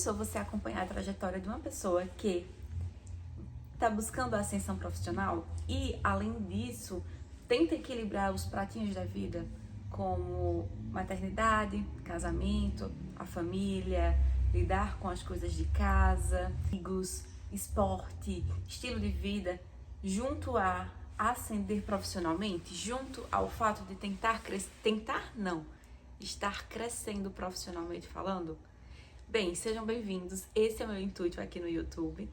pensou você acompanhar a trajetória de uma pessoa que está buscando a ascensão profissional e, além disso, tenta equilibrar os pratinhos da vida, como maternidade, casamento, a família, lidar com as coisas de casa, amigos, esporte, estilo de vida, junto a ascender profissionalmente, junto ao fato de estar crescendo profissionalmente falando? Bem, sejam bem-vindos, esse é o meu intuito aqui no YouTube.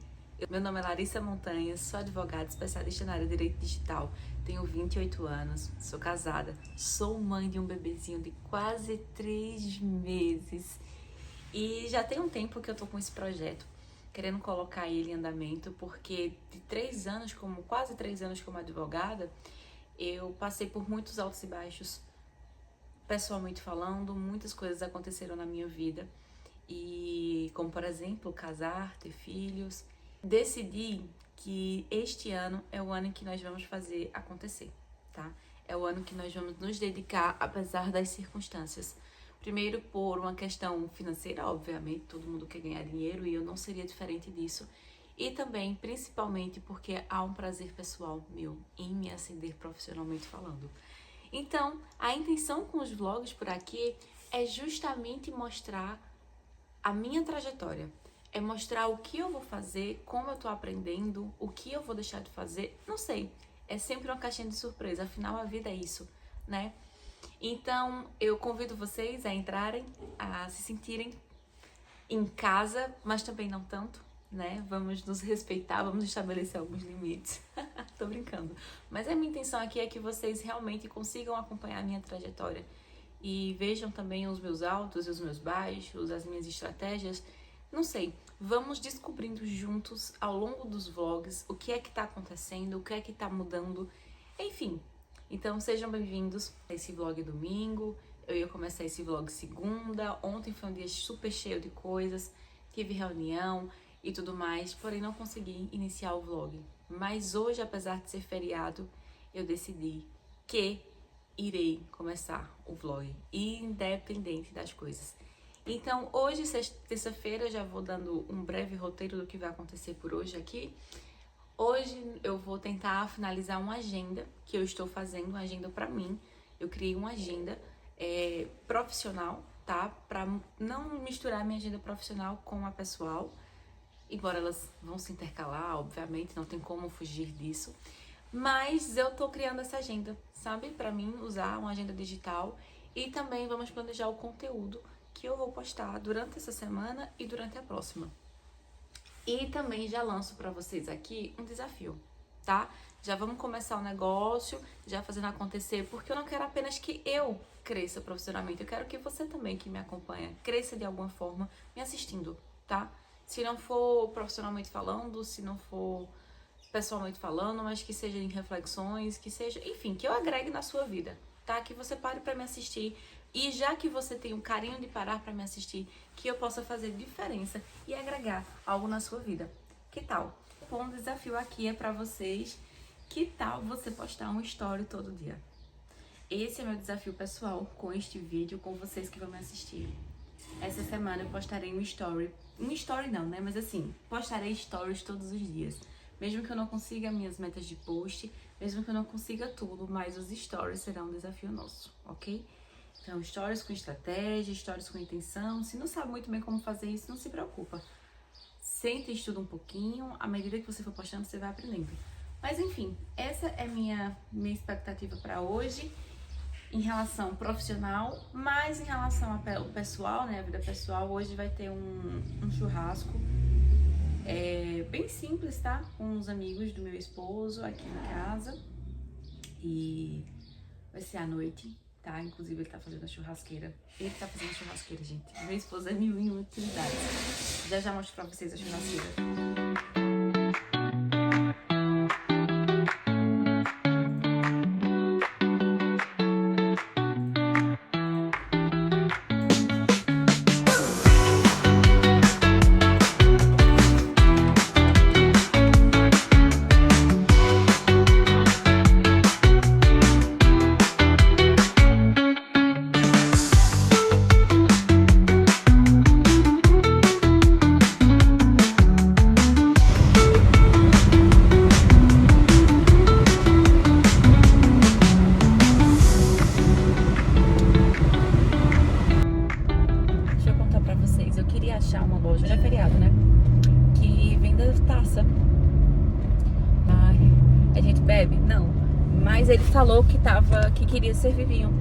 Meu nome é Larissa Montanhas, sou advogada especialista na área de direito digital, tenho 28 anos, sou casada, sou mãe de um bebezinho de quase 3 meses e já tem um tempo que eu tô com esse projeto, querendo colocar ele em andamento, porque de quase 3 anos como advogada, eu passei por muitos altos e baixos, pessoalmente falando, muitas coisas aconteceram na minha vida, e como por exemplo, casar, ter filhos. Decidi que este ano é o ano em que nós vamos fazer acontecer, tá? É o ano que nós vamos nos dedicar, apesar das circunstâncias. Primeiro, por uma questão financeira, obviamente, todo mundo quer ganhar dinheiro e eu não seria diferente disso. E também, principalmente, porque há um prazer pessoal meu em me ascender profissionalmente falando. Então, a intenção com os vlogs por aqui é justamente mostrar a minha trajetória. É mostrar o que eu vou fazer, como eu tô aprendendo, o que eu vou deixar de fazer, não sei. É sempre uma caixinha de surpresa, afinal a vida é isso, né? Então, eu convido vocês a entrarem, a se sentirem em casa, mas também não tanto, né? Vamos nos respeitar, vamos estabelecer alguns limites. Tô brincando. Mas a minha intenção aqui é que vocês realmente consigam acompanhar a minha trajetória e vejam também os meus altos e os meus baixos, as minhas estratégias. Não sei, vamos descobrindo juntos ao longo dos vlogs o que é que tá acontecendo, o que é que tá mudando, enfim. Então sejam bem-vindos a esse vlog domingo. Eu ia começar esse vlog segunda, ontem foi um dia super cheio de coisas, tive reunião e tudo mais, porém não consegui iniciar o vlog. Mas hoje, apesar de ser feriado, eu decidi que irei começar o vlog, independente das coisas. Então, hoje, terça-feira, já vou dando um breve roteiro do que vai acontecer por hoje aqui. Hoje eu vou tentar finalizar uma agenda que eu estou fazendo, uma agenda pra mim. Eu criei uma agenda profissional, tá? Pra não misturar minha agenda profissional com a pessoal. Embora elas vão se intercalar, obviamente, não tem como fugir disso. Mas eu tô criando essa agenda, sabe? Pra mim, usar uma agenda digital. E também vamos planejar o conteúdo que eu vou postar durante essa semana e durante a próxima. E também já lanço pra vocês aqui um desafio, tá? Já vamos começar o negócio, já fazendo acontecer, porque eu não quero apenas que eu cresça profissionalmente, eu quero que você também que me acompanha cresça de alguma forma me assistindo, tá? Se não for profissionalmente falando, se não for pessoalmente falando, mas que seja em reflexões, que seja, enfim, que eu agregue na sua vida, tá? Que você pare pra me assistir. E já que você tem um carinho de parar para me assistir, que eu possa fazer diferença e agregar algo na sua vida. Que tal? O bom desafio aqui é para vocês. Que tal você postar um story todo dia? Esse é meu desafio pessoal com este vídeo, com vocês que vão me assistir. Essa semana eu postarei um story. Um story não, né? Mas assim, postarei stories todos os dias. Mesmo que eu não consiga minhas metas de post, mesmo que eu não consiga tudo, mas os stories serão um desafio nosso, ok? Então, stories com estratégia, stories com intenção. Se não sabe muito bem como fazer isso, não se preocupa. Senta e estuda um pouquinho. À medida que você for postando, você vai aprendendo. Mas, enfim, essa é minha expectativa para hoje em relação profissional. Mas em relação ao pessoal, né, a vida pessoal, hoje vai ter um churrasco bem simples, tá? Com os amigos do meu esposo aqui em casa. E vai ser à noite. Tá? Inclusive ele tá fazendo a churrasqueira. Ele tá fazendo a churrasqueira, gente. Meu esposo é mil em utilidades. Já mostro pra vocês a churrasqueira. achar uma loja, já é feriado, né? Que venda taça. Ai, a gente bebe? Não. Mas ele falou que queria servir vinho.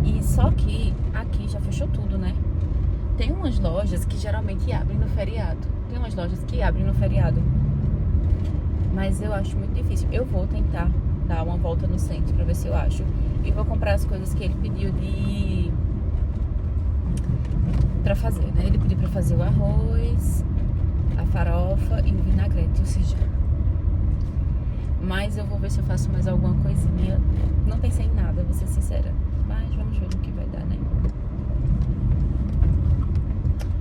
E só que aqui já fechou tudo, né? Tem umas lojas que geralmente abrem no feriado. Mas eu acho muito difícil. Eu vou tentar dar uma volta no centro pra ver se eu acho. E vou comprar as coisas que ele pediu pra fazer, né? Ele pediu pra fazer o arroz, a farofa e o vinagrete, ou seja... Mas eu vou ver se eu faço mais alguma coisinha. Não pensei em nada, vou ser sincera. Mas vamos ver no que vai dar, né?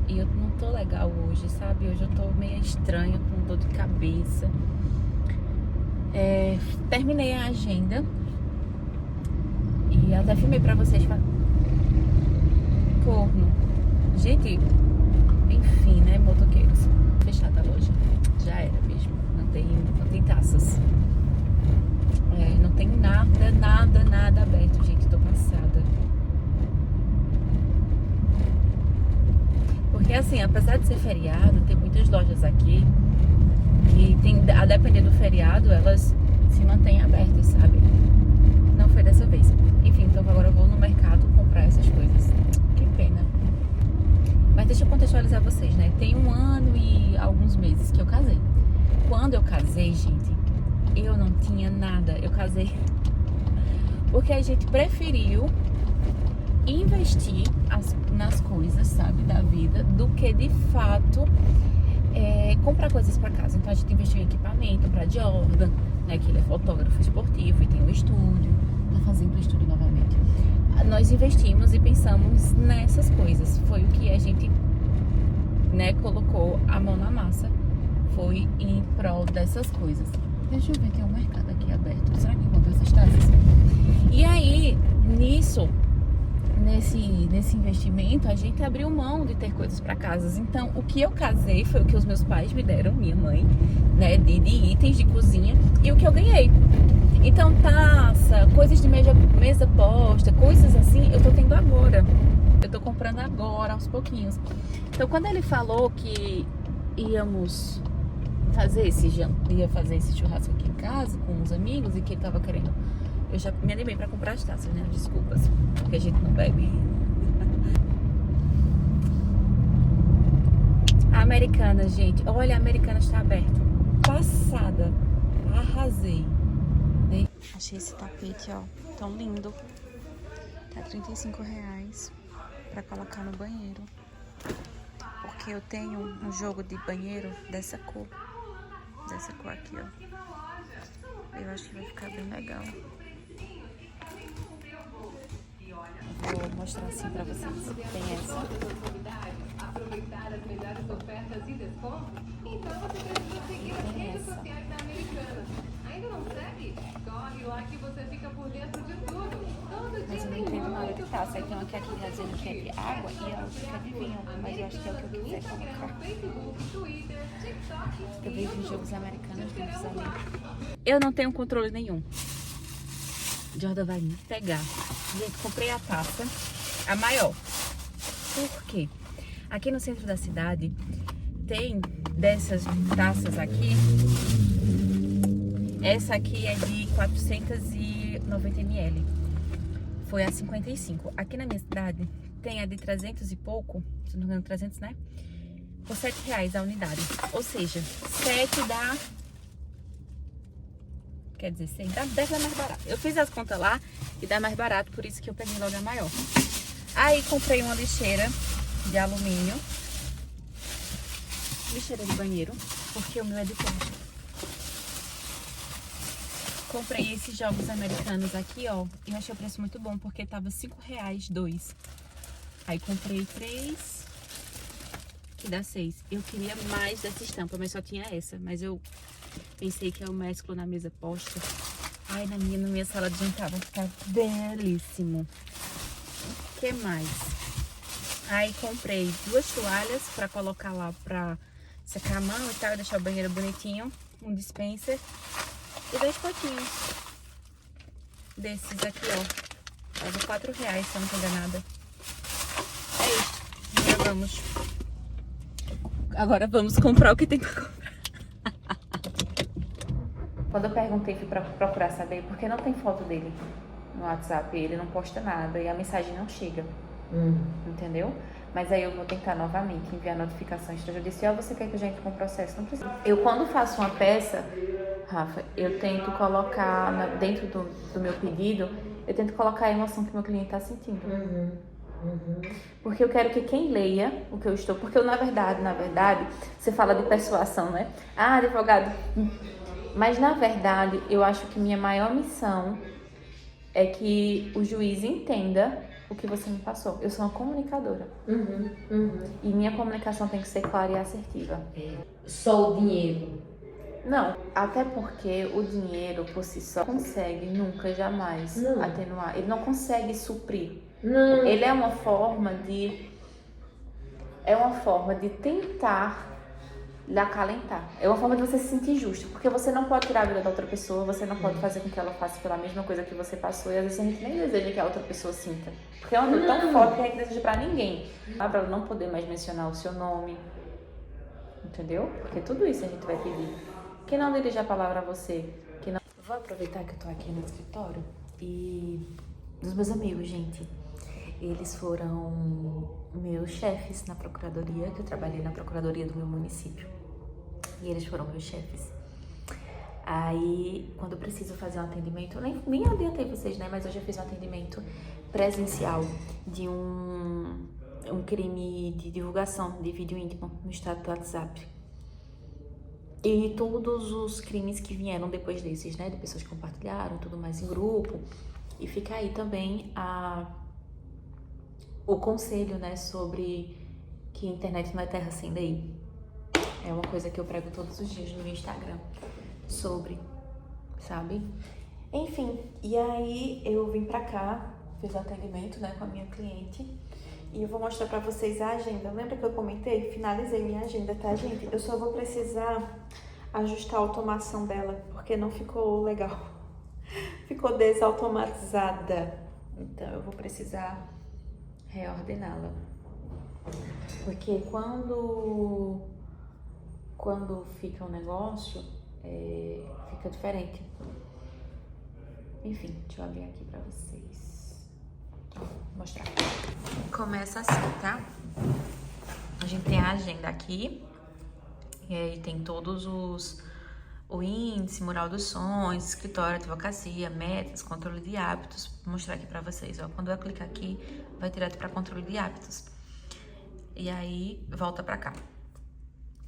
E eu não tô legal hoje, sabe? Hoje eu tô meio estranha, com dor de cabeça. Terminei a agenda. E até filmei pra vocês. Corno. Gente, enfim, né, motoqueiros? Fechada a loja. Já era mesmo. Não tem taças. Não tem nada aberto, gente. Tô cansada. Porque assim, apesar de ser feriado, tem muitas lojas aqui que a depender do feriado, elas se mantêm abertas, sabe? Não foi dessa vez. Enfim, então agora eu vou no mercado comprar essas coisas. Que pena. Mas deixa eu contextualizar vocês, né? Tem 1 ano e alguns meses que eu casei. Quando eu casei, gente, eu não tinha nada. Eu casei porque a gente preferiu investir nas coisas, sabe, da vida, do que de fato comprar coisas pra casa. Então a gente investiu em equipamento pra Jordan, né, que ele é fotógrafo esportivo e tem um estúdio, tá fazendo o estúdio novamente. Nós investimos e pensamos nessas coisas. Foi o que a gente, né, colocou a mão na massa. Foi em prol dessas coisas. Deixa eu ver, tem um mercado aqui aberto. Será que encontra essas taças? E aí, nesse investimento, a gente abriu mão de ter coisas para casa. Então, o que eu casei foi o que os meus pais me deram, minha mãe, né, de itens de cozinha, e o que eu ganhei. Então, taça, coisas de mesa posta, coisas assim, eu tô tendo agora. Eu tô comprando agora, aos pouquinhos. Então, quando ele falou que íamos ia fazer esse churrasco aqui em casa com os amigos e que ele tava querendo, eu já me animei pra comprar as taças, né? Desculpas, porque a gente não bebe. A Americana, gente, olha, a Americana está aberto. Passada, arrasei. Achei esse tapete, ó, tão lindo. Tá R$35 pra colocar no banheiro. Porque eu tenho um jogo de banheiro dessa cor. Dessa cor aqui, ó. Eu acho que vai ficar bem legal. Vou mostrar assim pra vocês. Tem essa. Aproveitar as melhores ofertas e descontos? Então você precisa seguir as redes sociais da Americana. Ainda não segue? Corre lá que você fica por dentro de tudo. Mas eu não entendo nada de taça. Então aqui já dizendo que é de água e a outra que é de vinho. Mas eu acho que é o que eu quiser colocar. Eu vejo os jogos americanos dentro ali. Eu não tenho controle nenhum. Jordan vai me pegar. Gente, comprei a taça, a maior. Por quê? Aqui no centro da cidade tem dessas taças aqui. Essa aqui é de 490 ml. Foi a 55. Aqui na minha cidade tem a de 300 e pouco, se não me engano 300, né? Por R$7 a unidade. Ou seja, 7 dá... Quer dizer, 6 deve dar mais barato. Eu fiz as contas lá e dá mais barato, por isso que eu peguei logo a maior. Aí comprei uma lixeira de alumínio. Lixeira de banheiro, porque o meu é de plástico. Comprei esses jogos americanos aqui, ó. E eu achei o preço muito bom, porque tava R$5 dois. Aí comprei 3, que dá 6. Eu queria mais dessa estampa, mas só tinha essa. Mas eu pensei que eu mesclo na mesa posta. Ai, na minha sala de jantar vai ficar belíssimo. O que mais? Aí comprei 2 toalhas pra colocar lá pra secar a mão e tal, deixar o banheiro bonitinho. Um dispenser e 2 potinhos desses aqui, ó. Tava R$4, se eu não tô enganada. É isso. Vamos. Agora vamos comprar o que tem pra comprar. Quando eu perguntei, fui pra procurar saber, porque não tem foto dele no WhatsApp, ele não posta nada e a mensagem não chega. Entendeu? Mas aí eu vou tentar novamente enviar notificação extrajudicial. Você quer que a gente com o processo? Não precisa. Eu, quando faço uma peça, Rafa, eu tento colocar dentro do meu pedido, eu tento colocar a emoção que o meu cliente está sentindo. Porque eu quero que quem leia o que eu estou... Porque eu, na verdade, você fala de persuasão, né? Ah, advogado... Mas, na verdade, eu acho que minha maior missão é que o juiz entenda o que você me passou. Eu sou uma comunicadora. E minha comunicação tem que ser clara e assertiva. Só o dinheiro? Não, até porque o dinheiro por si só consegue nunca, jamais atenuar. Ele não consegue suprir. Não. Ele é uma forma de... tentar lhe acalentar. É uma forma de você se sentir justo. Porque você não pode tirar a vida da outra pessoa, você não pode fazer com que ela passe pela mesma coisa que você passou. E às vezes a gente nem deseja que a outra pessoa sinta. Porque é uma dor tão forte que a gente deseja pra ninguém. Pra ela não poder mais mencionar o seu nome. Entendeu? Porque tudo isso a gente vai pedir. Que não dirija a palavra a você. Que não... Vou aproveitar que eu tô aqui no escritório e... Dos meus amigos, gente. Eles foram meus chefes na procuradoria, que eu trabalhei na procuradoria do meu município. E eles foram meus chefes. Aí, quando eu preciso fazer um atendimento, eu nem adiantei vocês, né? Mas eu já fiz um atendimento presencial de um crime de divulgação de vídeo íntimo no estado do WhatsApp. E todos os crimes que vieram depois desses, né? De pessoas que compartilharam, tudo mais em grupo. E fica aí também o conselho, né, sobre que a internet não é terra sem lei. É uma coisa que eu prego todos os dias no meu Instagram sobre, sabe? Enfim, e aí eu vim pra cá, fiz o atendimento, né, com a minha cliente e eu vou mostrar pra vocês a agenda. Lembra que eu comentei? Finalizei minha agenda, tá, gente? Eu só vou precisar ajustar a automação dela, porque não ficou legal. Ficou desautomatizada. Então eu vou precisar reordená-la. Porque quando fica um negócio, fica diferente. Enfim, deixa eu abrir aqui pra vocês. Vou mostrar. Começa assim, tá? A gente tem a agenda aqui. E aí tem todos o índice, mural dos sonhos, escritório, advocacia, metas, controle de hábitos. Vou mostrar aqui pra vocês, ó. Quando eu clicar aqui, vai direto pra controle de hábitos. E aí, volta pra cá.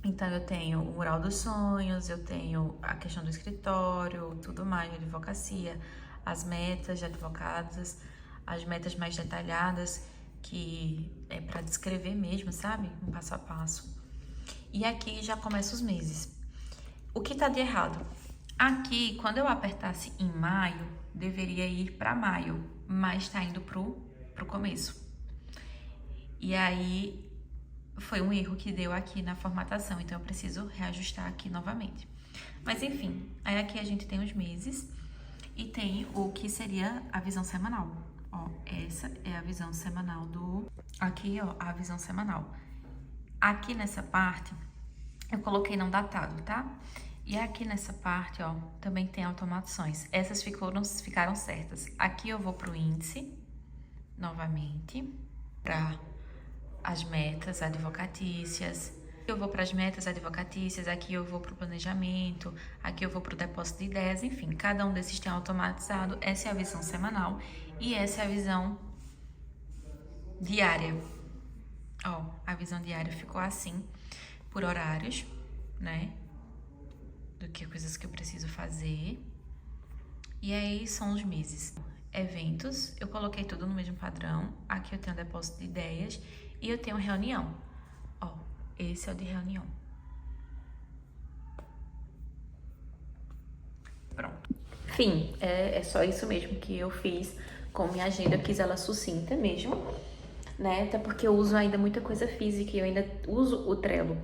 Então, eu tenho o mural dos sonhos, eu tenho a questão do escritório, tudo mais de advocacia, as metas de advogados, as metas mais detalhadas, que é pra descrever mesmo, sabe? Um passo a passo. E aqui já começa os meses. O que tá de errado? Aqui, quando eu apertasse em maio, deveria ir para maio, mas tá indo pro começo. E aí, foi um erro que deu aqui na formatação, então eu preciso reajustar aqui novamente. Mas enfim, aí aqui a gente tem os meses e tem o que seria a visão semanal. Ó, essa é a visão semanal do... Aqui, ó, a visão semanal. Aqui nessa parte, eu coloquei não datado, tá? E aqui nessa parte, ó, também tem automações. Essas ficaram certas. Aqui eu vou pro índice, novamente, para as metas advocatícias. Eu vou para as metas advocatícias, aqui eu vou pro planejamento, aqui eu vou pro depósito de ideias, enfim, cada um desses tem automatizado. Essa é a visão semanal e essa é a visão diária. Ó, a visão diária ficou assim, por horários, né? Do que coisas que eu preciso fazer. E aí são os meses. Eventos, eu coloquei tudo no mesmo padrão. Aqui eu tenho depósito de ideias e eu tenho reunião. Ó, esse é o de reunião. Pronto. Enfim, é só isso mesmo que eu fiz com minha agenda. Eu quis ela sucinta mesmo, né? Até porque eu uso ainda muita coisa física e eu ainda uso o Trello.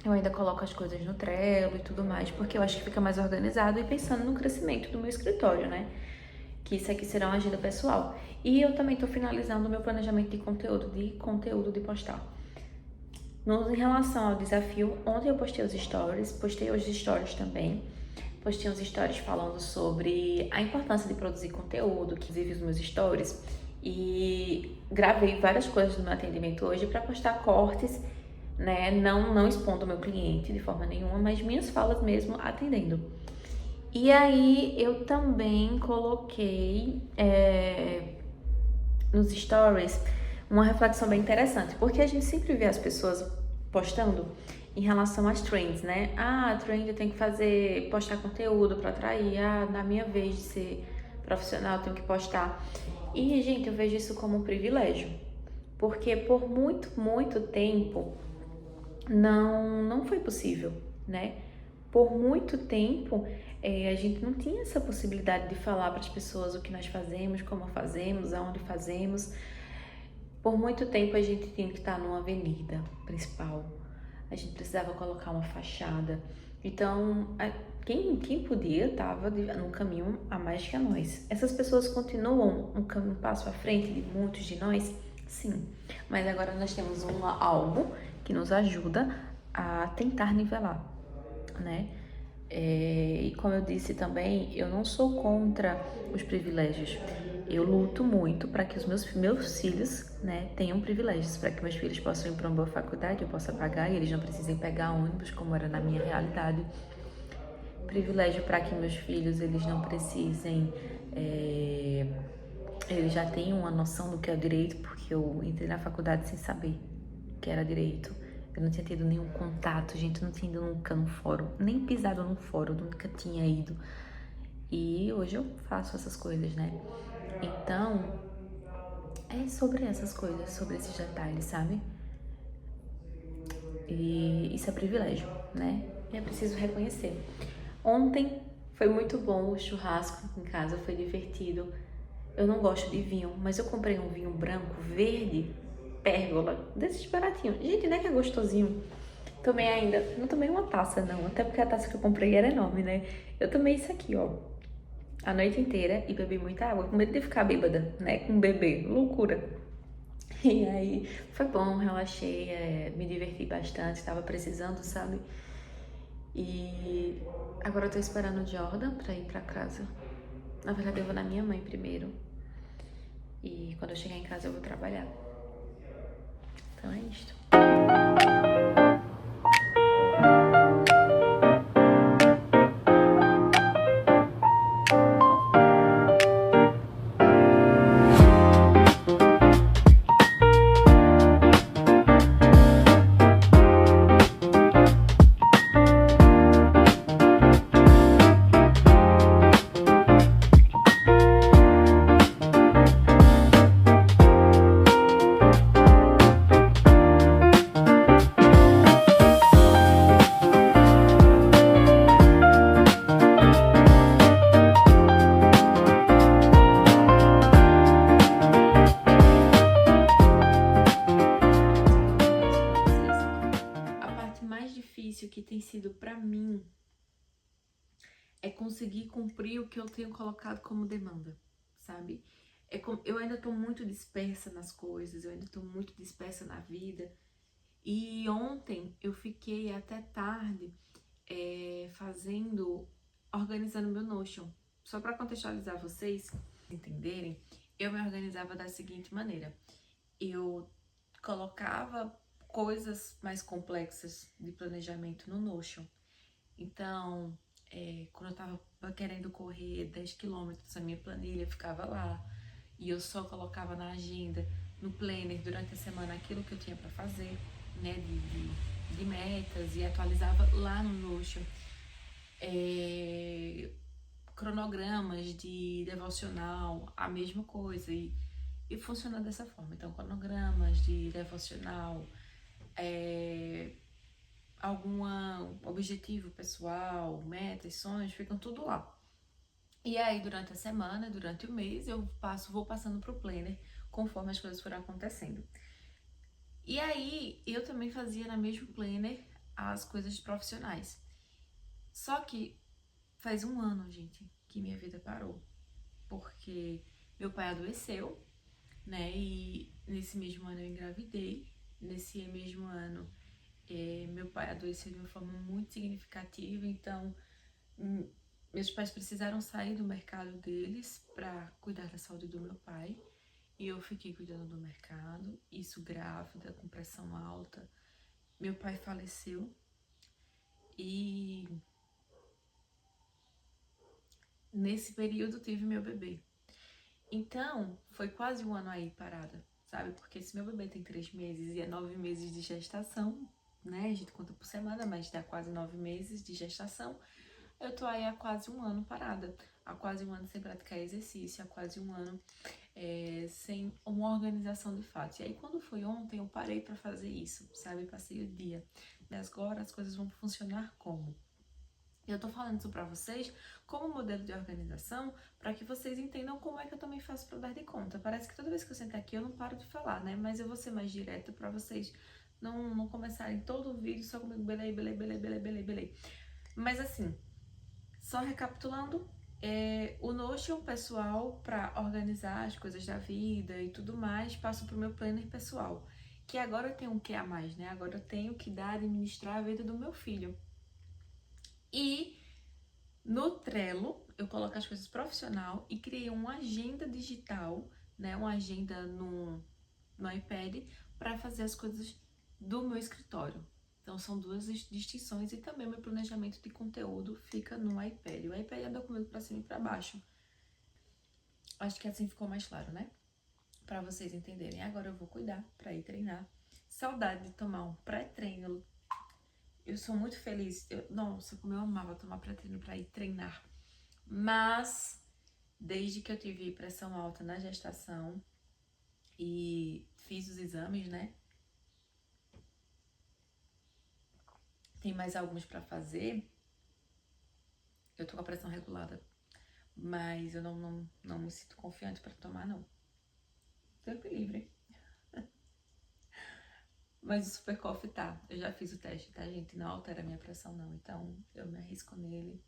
Eu ainda coloco as coisas no Trello e tudo mais, porque eu acho que fica mais organizado e pensando no crescimento do meu escritório, né? Que isso aqui será uma agenda pessoal. E eu também tô finalizando o meu planejamento de conteúdo de postar. Em relação ao desafio, ontem eu postei os stories também. Postei uns stories falando sobre a importância de produzir conteúdo, que inclusive os meus stories. E gravei várias coisas do meu atendimento hoje para postar cortes, né? Não expondo o meu cliente de forma nenhuma, mas minhas falas mesmo atendendo. E aí eu também coloquei nos stories uma reflexão bem interessante, porque a gente sempre vê as pessoas postando em relação às trends, né? Ah, a trend eu tenho que postar conteúdo para atrair. Ah, na minha vez de ser profissional eu tenho que postar. E, gente, eu vejo isso como um privilégio, porque por muito tempo não foi possível, né? Por muito tempo a gente não tinha essa possibilidade de falar para as pessoas o que nós fazemos, como fazemos, aonde fazemos. Por muito tempo a gente tinha que estar numa avenida principal, a gente precisava colocar uma fachada. Então, quem podia estava num caminho a mais que a nós. Essas pessoas continuam um passo à frente de muitos de nós? Sim, mas agora nós temos algo que nos ajuda a tentar nivelar, né? E como eu disse também, eu não sou contra os privilégios. Eu luto muito para que os meus filhos, né, tenham privilégios, para que meus filhos possam ir para uma boa faculdade, eu possa pagar e eles não precisem pegar ônibus, como era na minha realidade. Privilégio para que meus filhos, eles não precisem, eles já tenham uma noção do que é o direito, porque eu entrei na faculdade sem saber que era direito. Eu não tinha tido nenhum contato, gente, eu não tinha ido nunca num fórum, nem pisado num fórum, nunca tinha ido. E hoje eu faço essas coisas, né? Então, é sobre essas coisas, sobre esses detalhes, sabe? E isso é privilégio, né? E é preciso reconhecer. Ontem foi muito bom o churrasco em casa, foi divertido. Eu não gosto de vinho, mas eu comprei um vinho branco, verde, pérgola, desses baratinhos. Gente, não é que é gostosinho? Tomei ainda, não tomei uma taça não, até porque a taça que eu comprei era enorme, né? Eu tomei isso aqui, ó, a noite inteira e bebi muita água, com medo de ficar bêbada, né? Com um bebê, loucura. E aí foi bom, relaxei, me diverti bastante, tava precisando, sabe? E agora eu tô esperando o Jordan pra ir pra casa. Na verdade, eu vou na minha mãe primeiro. E quando eu chegar em casa, eu vou trabalhar. Então é isto. Que tem sido para mim é conseguir cumprir o que eu tenho colocado como demanda, sabe? Eu ainda tô muito dispersa nas coisas, eu ainda tô muito dispersa na vida. E ontem eu fiquei até tarde organizando meu Notion. Só para contextualizar vocês entenderem, eu me organizava da seguinte maneira: eu colocava coisas mais complexas de planejamento no Notion. Então, quando eu tava querendo correr 10 quilômetros, a minha planilha ficava lá. E eu só colocava na agenda, no planner, durante a semana, aquilo que eu tinha para fazer, né, de metas, e atualizava lá no Notion. Cronogramas de devocional, a mesma coisa. E funciona dessa forma. Então, cronogramas de devocional, algum objetivo pessoal, metas, sonhos, ficam tudo lá. E aí, durante a semana, durante o mês, eu vou passando pro planner conforme as coisas foram acontecendo. E aí, eu também fazia na mesma planner as coisas profissionais. Só que faz um ano, gente, que minha vida parou. Porque meu pai adoeceu, né? E nesse mesmo ano eu engravidei. Nesse mesmo ano Meu pai adoeceu de uma forma muito significativa, então meus pais precisaram sair do mercado deles para cuidar da saúde do meu pai. E eu fiquei cuidando do mercado, isso grávida, com pressão alta. Meu pai faleceu e nesse período tive meu bebê. Então, foi quase um ano aí parada, sabe? Porque se meu bebê tem 3 meses e é 9 meses de gestação, né? A gente conta por semana, mas dá quase 9 meses de gestação. Eu tô aí há quase um ano parada. Há quase um ano sem praticar exercício, há quase um ano sem uma organização de fato. E aí, quando foi ontem, eu parei pra fazer isso, sabe? Passei o dia. Mas agora as coisas vão funcionar como? Eu tô falando isso pra vocês como modelo de organização, para que vocês entendam como é que eu também faço para dar de conta. Parece que toda vez que eu sentar aqui eu não paro de falar, né? Mas eu vou ser mais direta para vocês não começarem todo o vídeo só comigo, beleza. Mas assim, só recapitulando, o Notion pessoal para organizar as coisas da vida e tudo mais, passo pro meu planner pessoal. Que agora eu tenho um que a mais, né? Agora eu tenho que administrar a vida do meu filho. E no Trello, eu coloco as coisas profissional e criei uma agenda digital, né? Uma agenda no iPad para fazer as coisas do meu escritório. Então, são duas distinções e também meu planejamento de conteúdo fica no iPad. O iPad anda comigo para cima e para baixo. Acho que assim ficou mais claro, né? Para vocês entenderem. Agora eu vou cuidar para ir treinar. Saudade de tomar um pré-treino. Eu sou muito feliz. Nossa, como eu amava tomar pré-treino para ir treinar. Mas, desde que eu tive pressão alta na gestação e fiz os exames, né? Tem mais alguns para fazer. Eu tô com a pressão regulada. Mas eu não me sinto confiante para tomar, não. Tempo livre. Mas o Super Coffee tá. Eu já fiz o teste, tá, gente? Não altera a minha pressão, não. Então, eu me arrisco nele.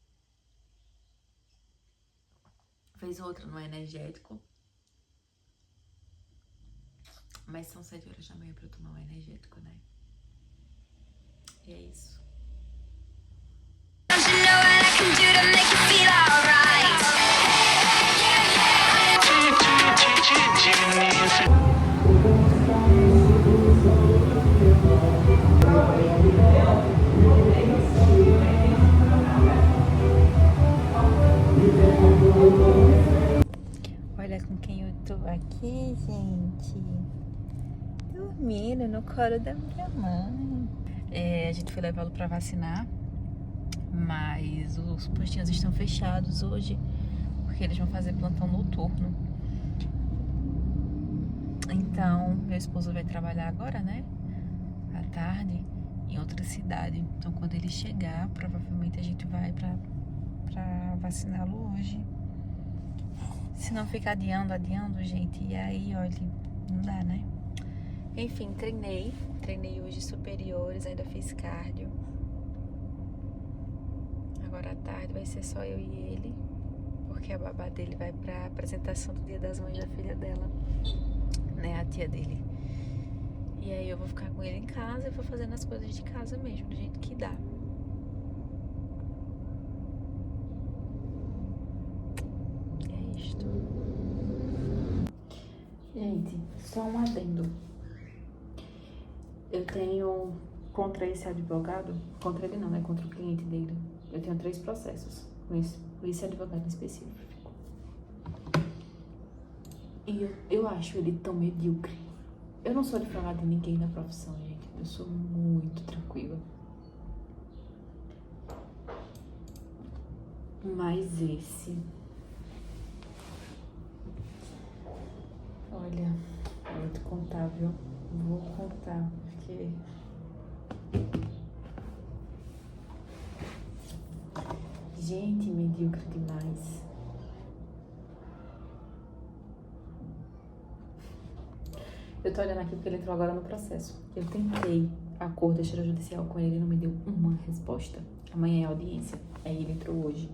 Fez outra no energético. Mas são 7 horas da manhã pra eu tomar um energético, né? E é isso. Olha com quem eu tô aqui, gente. Dormindo no colo da minha mãe. A gente foi levá-lo pra vacinar, mas os postinhos estão fechados hoje, porque eles vão fazer plantão noturno. Então, meu esposo vai trabalhar agora, né? À tarde, em outra cidade. Então, quando ele chegar, provavelmente a gente vai pra vaciná-lo hoje. Se não ficar adiando, gente, e aí, olha, não dá, né? Enfim, treinei hoje superiores, ainda fiz cardio. Agora à tarde vai ser só eu e ele, porque a babá dele vai pra apresentação do Dia das Mães da filha dela, né, a tia dele. E aí eu vou ficar com ele em casa e vou fazendo as coisas de casa mesmo, do jeito que dá. É isto. Gente, só um adendo. Eu tenho contra esse advogado, contra ele não, né? Contra o cliente dele. Eu tenho 3 processos com esse advogado em específico. E eu acho ele tão medíocre. Eu não sou de falar de ninguém na profissão, gente. Eu sou muito tranquila. Mas esse... Olha, vou te contar, viu? Vou contar, porque... Gente, medíocre demais. Eu tô olhando aqui porque ele entrou agora no processo. Eu tentei acordo extrajudicial com ele, ele não me deu uma resposta. Amanhã é audiência, aí ele entrou hoje.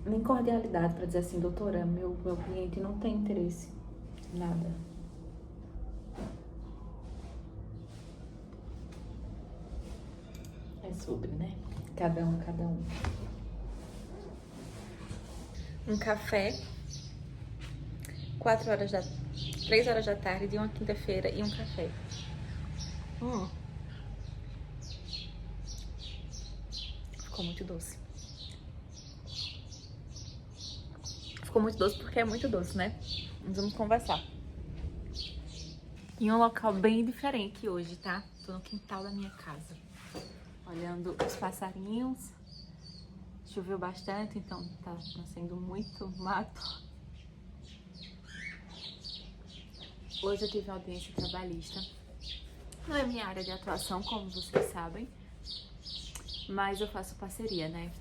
Nem cordialidade pra dizer assim, doutora, meu cliente não tem interesse. Nada. É sobre, né? Cada um, cada um. Um café, 3 horas da tarde de uma quinta-feira e um café. Ficou muito doce. Ficou muito doce porque é muito doce, né? Mas vamos conversar. Em um local bem diferente hoje, tá? Tô no quintal da minha casa, olhando os passarinhos. Choveu bastante, então tá nascendo muito mato. Hoje eu tive uma audiência trabalhista. Não é minha área de atuação, como vocês sabem, mas eu faço parceria, né?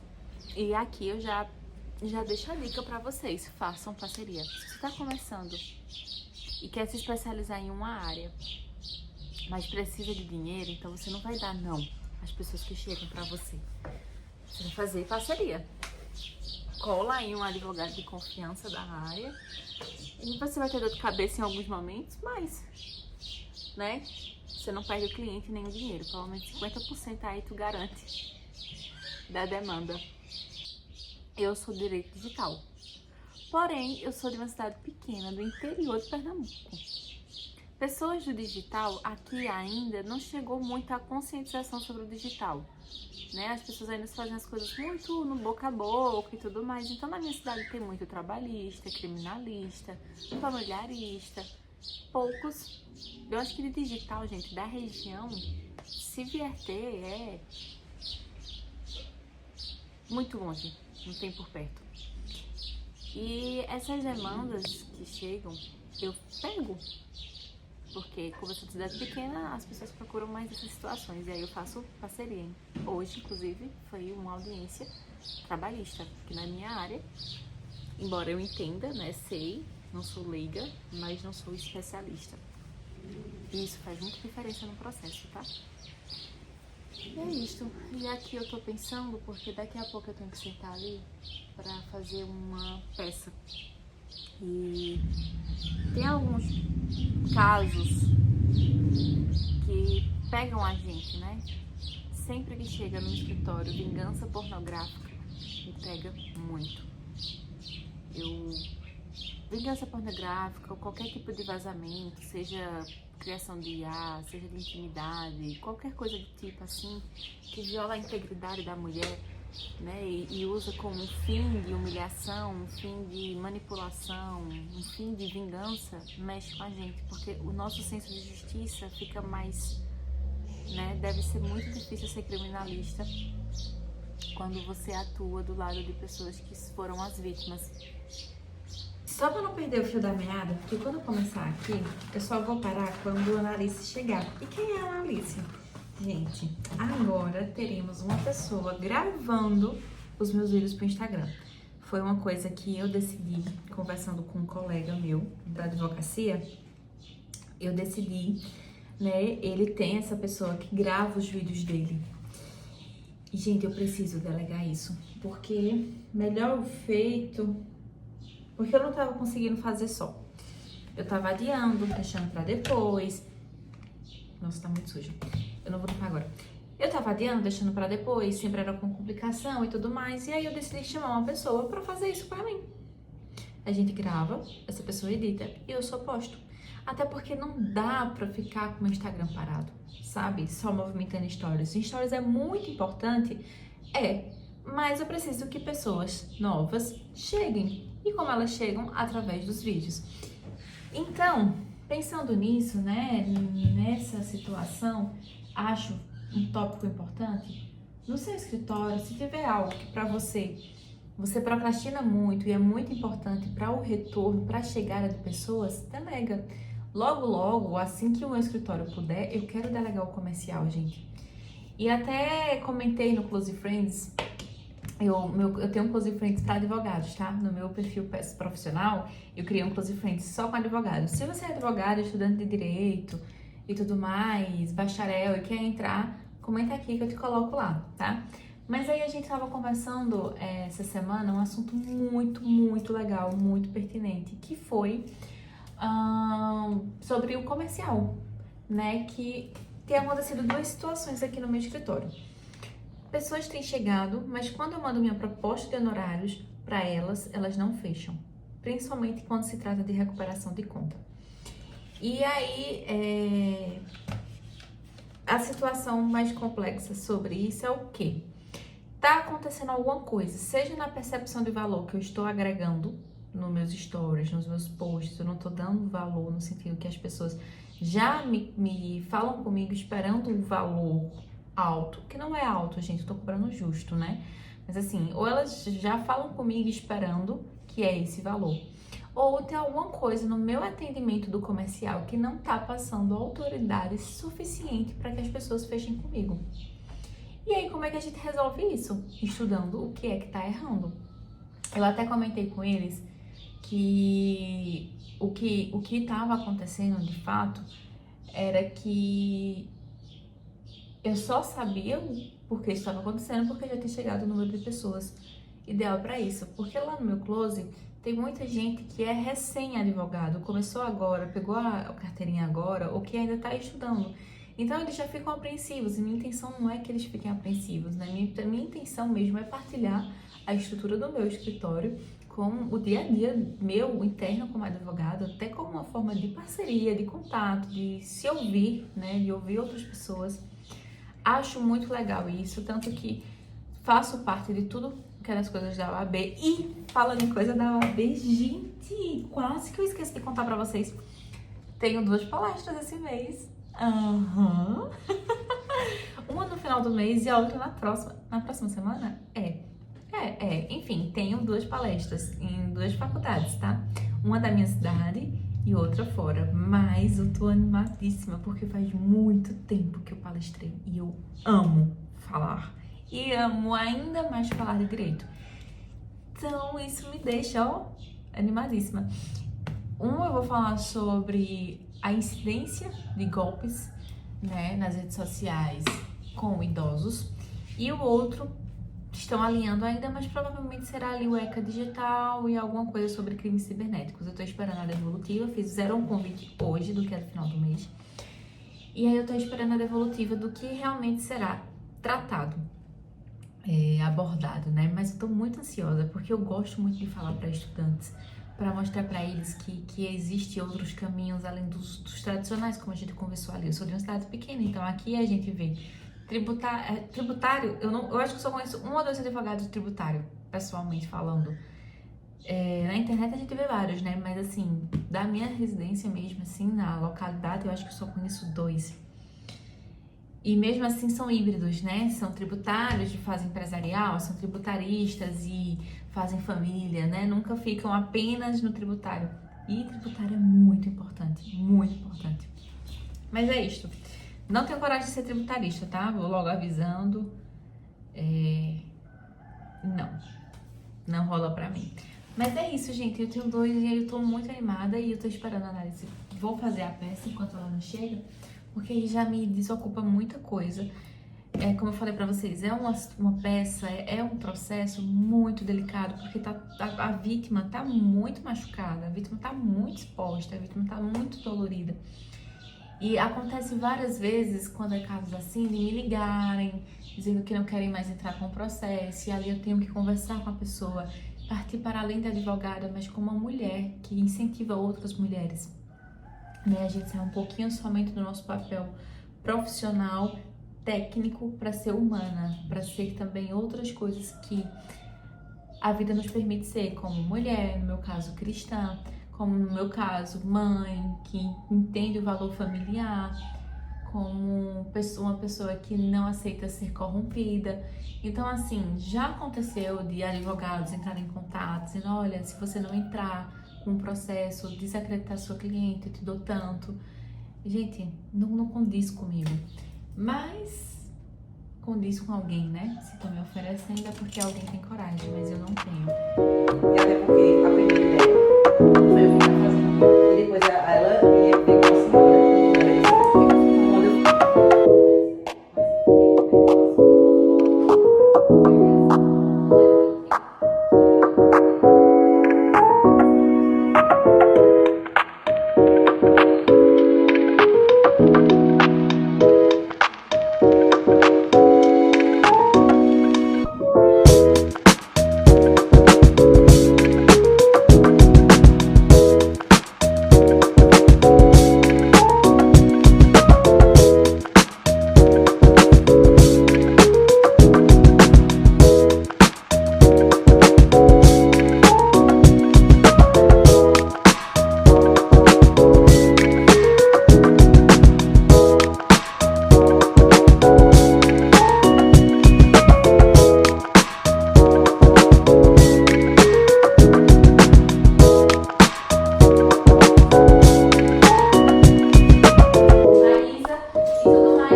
E aqui eu já deixo a dica pra vocês, façam parceria. Se você tá começando e quer se especializar em uma área, mas precisa de dinheiro, então você não vai dar não às pessoas que chegam pra você. Você vai fazer parceria. Cola em um advogado de confiança da área e você vai ter dor de cabeça em alguns momentos, mas, né, você não perde o cliente nem o dinheiro. Pelo menos 50% aí tu garante da demanda. Eu sou de direito digital, porém eu sou de uma cidade pequena do interior de Pernambuco. Pessoas do digital, aqui ainda não chegou muito a conscientização sobre o digital, né? As pessoas ainda fazem as coisas muito no boca a boca e tudo mais. Então na minha cidade tem muito trabalhista, criminalista, familiarista, poucos. Eu acho que de digital, gente, da região, se vier ter, é muito longe, não tem por perto. E essas demandas que chegam, eu pego. Porque, como eu sou de cidade pequena, as pessoas procuram mais essas situações. E aí eu faço parceria, hein? Hoje, inclusive, foi uma audiência trabalhista, que na minha área, embora eu entenda, né, sei, não sou leiga, mas não sou especialista. E isso faz muita diferença no processo, tá? E é isto. E aqui eu tô pensando, porque daqui a pouco eu tenho que sentar ali pra fazer uma peça. E tem alguns casos que pegam a gente, né? Sempre que chega no escritório, vingança pornográfica me pega muito. Vingança pornográfica ou qualquer tipo de vazamento, seja criação de IA, seja de intimidade, qualquer coisa do tipo assim, que viola a integridade da mulher, né, e usa como um fim de humilhação, um fim de manipulação, um fim de vingança, mexe com a gente, porque o nosso senso de justiça fica mais, né, deve ser muito difícil ser criminalista quando você atua do lado de pessoas que foram as vítimas. Só para não perder o fio da meada, porque quando eu começar aqui, eu só vou parar quando a Analice chegar. E quem é a Analice? Gente, agora teremos uma pessoa gravando os meus vídeos pro Instagram. Foi uma coisa que eu decidi, conversando com um colega meu da advocacia, eu decidi, né, ele tem essa pessoa que grava os vídeos dele. E, gente, eu preciso delegar isso, porque melhor feito, porque eu não tava conseguindo fazer só. Eu tava adiando, deixando pra depois. Nossa, tá muito sujo. Eu não vou limpar agora. Eu tava adiando, deixando pra depois, sempre era com complicação e tudo mais. E aí eu decidi chamar uma pessoa pra fazer isso pra mim. A gente grava, essa pessoa edita e eu só posto. Até porque não dá pra ficar com o meu Instagram parado, sabe? Só movimentando stories. Stories é muito importante, mas eu preciso que pessoas novas cheguem. E como elas chegam? Através dos vídeos. Então, pensando nisso, né, nessa situação, acho um tópico importante. No seu escritório, se tiver algo que pra você procrastina muito e é muito importante para o retorno, para a chegada de pessoas, delega. Logo, logo, assim que o meu escritório puder, eu quero delegar o comercial, gente. E até comentei no Close Friends, eu tenho um Close Friends para advogados, tá? No meu perfil profissional, eu criei um Close Friends só com advogados. Se você é advogado, estudante de direito e tudo mais, bacharel e quer entrar, comenta aqui que eu te coloco lá, tá? Mas aí a gente tava conversando essa semana um assunto muito, muito legal, muito pertinente, que foi sobre o comercial, né? Que tem acontecido duas situações aqui no meu escritório. Pessoas têm chegado, mas quando eu mando minha proposta de honorários para elas, elas não fecham. Principalmente quando se trata de recuperação de conta. E aí, a situação mais complexa sobre isso é o quê? Tá acontecendo alguma coisa, seja na percepção de valor que eu estou agregando nos meus stories, nos meus posts, eu não tô dando valor no sentido que as pessoas já me falam comigo esperando um valor alto, que não é alto, gente, eu tô cobrando justo, né? Mas assim, ou elas já falam comigo esperando que é esse valor, ou tem alguma coisa no meu atendimento do comercial que não tá passando autoridade suficiente para que as pessoas fechem comigo. E aí, como é que a gente resolve isso? Estudando o que é que tá errando. Eu até comentei com eles que o que estava acontecendo de fato era que eu só sabia porque isso estava acontecendo porque já tinha chegado o número de pessoas ideal para isso. Porque lá no meu close tem muita gente que é recém-advogado, começou agora, pegou a carteirinha agora ou que ainda está estudando. Então eles já ficam apreensivos e minha intenção não é que eles fiquem apreensivos, né? Minha intenção mesmo é partilhar a estrutura do meu escritório com o dia a dia meu interno como advogado, até como uma forma de parceria, de contato, de se ouvir, né? De ouvir outras pessoas. Acho muito legal isso, tanto que faço parte de tudo que é das coisas da OAB. E falando em coisa da OAB, gente, quase que eu esqueci de contar pra vocês. Tenho 2 palestras esse mês. Uma no final do mês e a outra na próxima semana? Enfim, tenho 2 palestras em 2 faculdades, tá? Uma da minha cidade e outra fora. Mas eu tô animadíssima porque faz muito tempo que eu palestrei e eu amo falar. E amo ainda mais falar de direito. Então isso me deixa, ó, animadíssima. Eu vou falar sobre a incidência de golpes, né, nas redes sociais com idosos. E o outro estão alinhando ainda, mas provavelmente será ali o ECA digital e alguma coisa sobre crimes cibernéticos. Eu tô esperando a devolutiva, fizeram um convite hoje, do que é do final do mês. E aí eu tô esperando a devolutiva do que realmente será tratado, abordado, né? Mas eu tô muito ansiosa, porque eu gosto muito de falar para estudantes, para mostrar para eles que existem outros caminhos além dos tradicionais, como a gente conversou ali. Eu sou de uma cidade pequena, então aqui a gente vê tributário, eu acho que só conheço 1 ou 2 advogados de tributário, pessoalmente falando. Na internet a gente vê vários, né? Mas assim, da minha residência mesmo, assim, na localidade, eu acho que eu só conheço 2. E mesmo assim são híbridos, né? São tributários de fase empresarial, são tributaristas e fazem família, né? Nunca ficam apenas no tributário. E tributário é muito importante, muito importante. Mas é isto. Não tenho coragem de ser tributarista, tá? Vou logo avisando. Não rola pra mim. Mas é isso, gente. Eu tenho 2 e aí eu tô muito animada e eu tô esperando a análise. Vou fazer a peça enquanto ela não chega, porque aí já me desocupa muita coisa. Como eu falei pra vocês, é uma peça, é um processo muito delicado, porque a vítima tá muito machucada, a vítima tá muito exposta, a vítima tá muito dolorida. E acontece várias vezes, quando é casos assim, de me ligarem, dizendo que não querem mais entrar com o processo, e ali eu tenho que conversar com a pessoa, partir para além da advogada, mas como uma mulher que incentiva outras mulheres, né? A gente sai um pouquinho somente do nosso papel profissional, técnico, para ser humana, para ser também outras coisas que a vida nos permite ser, como mulher, no meu caso cristã, como no meu caso mãe, que entende o valor familiar, como uma pessoa que não aceita ser corrompida. Então, assim, já aconteceu de advogados entrarem em contato, dizendo, olha, se você não entrar com um processo, desacreditar sua cliente, eu te dou tanto. Gente, não condiz comigo. Mas condiz com alguém, né? Se estão me oferecendo é porque alguém tem coragem, mas eu não tenho. E até porque a primeira ideia foi eu ficar fazendo. E depois ela ia ver com a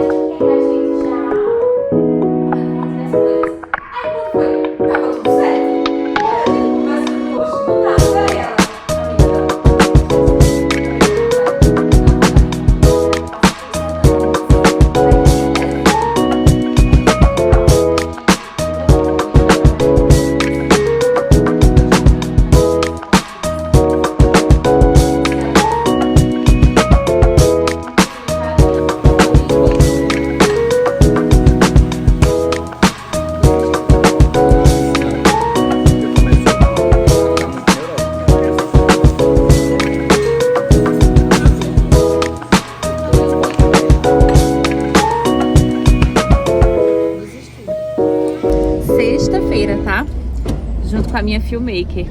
porque a gente já fazia as coisas. Aí quando foi, tava tudo certo. Aí a gente conversando hoje, do nada, aí ela, sexta-feira, tá? Junto com a minha filmmaker.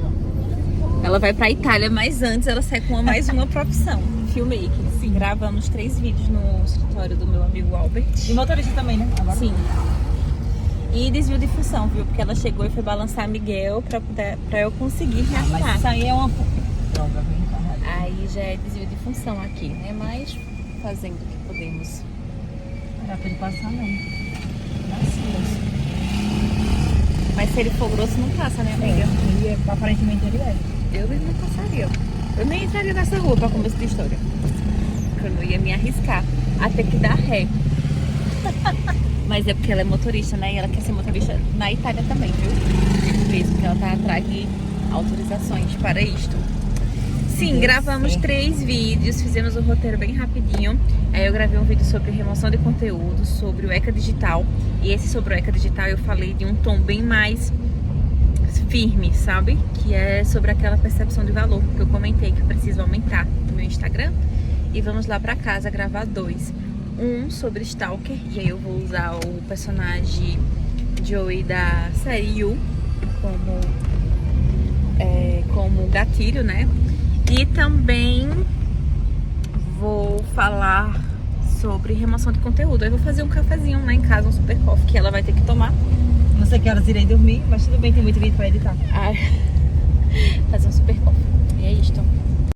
Ela vai pra Itália, mas antes ela sai com mais uma profissão. Filmmaker. Sim. Gravamos 3 vídeos no escritório do meu amigo Albert. E motorista também, né? Agora. Sim. E desvio de função, viu? Porque ela chegou e foi balançar Miguel pra eu conseguir me arrumar. Mas isso aí é uma droga, vem pra rádio. Aí já é desvio de função aqui, né? Mas fazendo o que podemos. Não dá pra ele passar, não. Assim, moço. Mas se ele for grosso, não passa, né, amiga? Aparentemente ele é. Eu mesmo não passaria. Eu nem entraria nessa rua pra começo de história. Porque eu não ia me arriscar a ter que dar ré. Mas é porque ela é motorista, né? E ela quer ser motorista na Itália também, viu? Mesmo que ela tá atrás de autorizações para isto. Sim, gravamos 3 vídeos, fizemos o roteiro bem rapidinho. Aí eu gravei um vídeo sobre remoção de conteúdo, sobre o ECA Digital. E esse sobre o ECA Digital eu falei de um tom bem mais firme, sabe? Que é sobre aquela percepção de valor que eu comentei que eu preciso aumentar no meu Instagram. E vamos lá pra casa gravar 2. Um sobre Stalker, e aí eu vou usar o personagem Joey da série You como gatilho, né? E também vou falar sobre remoção de conteúdo. Eu vou fazer um cafezinho lá em casa, um super coffee que ela vai ter que tomar. Não sei que horas irei dormir, mas tudo bem, tem muito vídeo pra editar. Fazer um super coffee. E é isto.